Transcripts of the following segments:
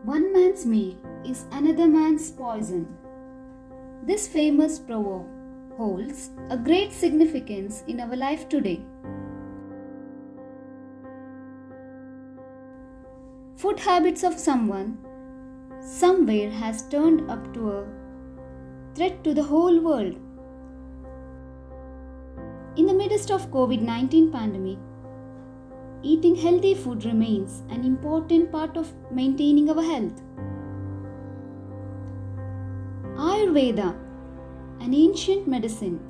One man's meal is another man's poison. This famous proverb holds a great significance in our life today. Food habits of someone somewhere has turned up to a threat to the whole world. In the midst of COVID-19 pandemic, eating healthy food remains an important part of maintaining our health. Ayurveda, an ancient medicine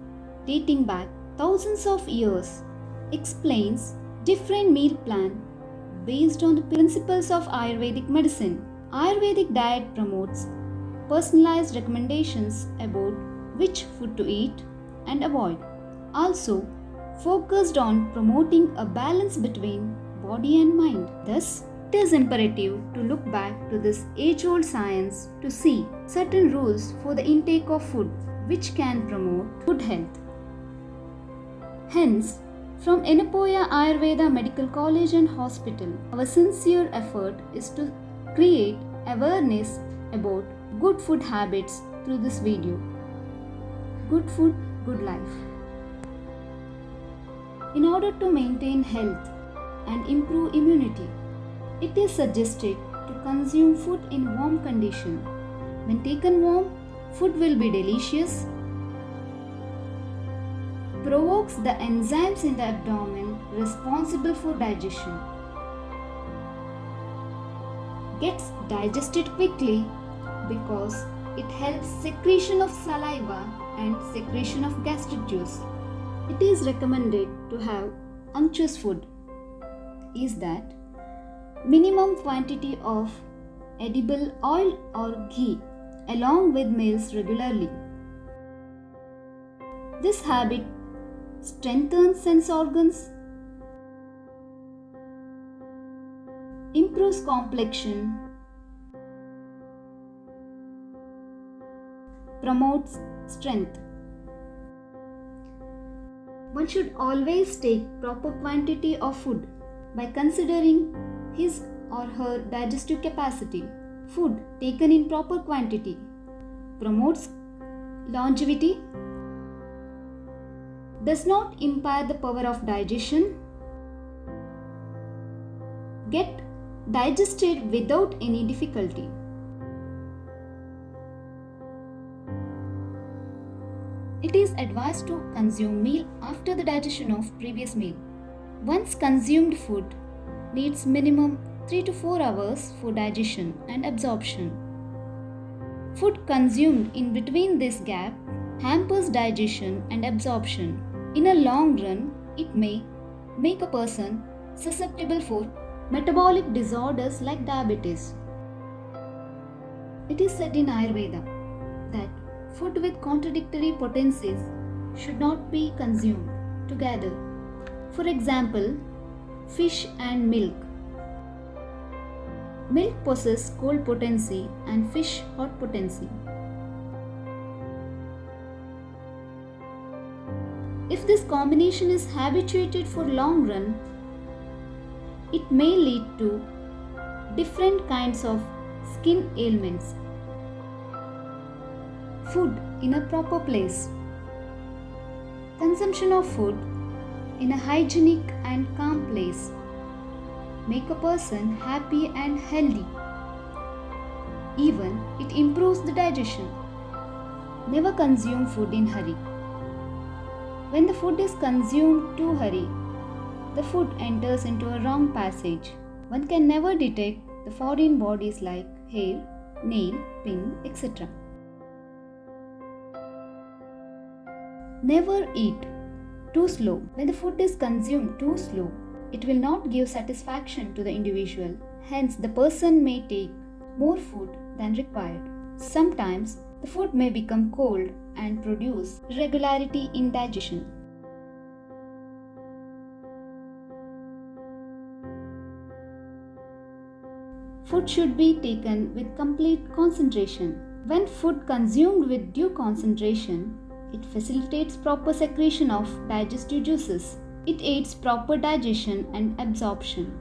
dating back thousands of years, explains different meal plan based on the principles of Ayurvedic medicine. Ayurvedic diet promotes personalized recommendations about which food to eat and avoid. Also, focused on promoting a balance between body and mind. Thus, it is imperative to look back to this age-old science to see certain rules for the intake of food which can promote good health. Hence, from Enepoya Ayurveda Medical College and Hospital, our sincere effort is to create awareness about good food habits through this video. Good food, good life. In order to maintain health and improve immunity, it is suggested to consume food in warm condition. When taken warm, food will be delicious, provokes the enzymes in the abdomen responsible for digestion, gets digested quickly because it helps secretion of saliva and secretion of gastric juice. It is recommended to have unctuous food is that minimum quantity of edible oil or ghee along with meals regularly. This habit strengthens sense organs, improves complexion, promotes strength. One should always take proper quantity of food by considering his or her digestive capacity. Food taken in proper quantity promotes longevity, does not impair the power of digestion, get digested without any difficulty. It is advised to consume meal after the digestion of previous meal. Once consumed food needs minimum 3 to 4 hours for digestion and absorption. Food consumed in between this gap hampers digestion and absorption. In a long run, it may make a person susceptible for metabolic disorders like diabetes. It is said in Ayurveda that food with contradictory potencies should not be consumed together. For example, fish and milk. Milk possesses cold potency and fish hot potency. If this combination is habituated for long run, it may lead to different kinds of skin ailments. Food in a proper place. Consumption of food in a hygienic and calm place make a person happy and healthy. Even it improves the digestion. Never consume food in hurry. When the food is consumed too hurry, the food enters into a wrong passage. One can never detect the foreign bodies like hair, nail, pin, etc. Never eat too slow. When the food is consumed too slow, it will not give satisfaction to the individual. Hence, the person may take more food than required. Sometimes, the food may become cold and produce irregularity in digestion. Food should be taken with complete concentration. When food consumed with due concentration, it facilitates proper secretion of digestive juices. It aids proper digestion and absorption.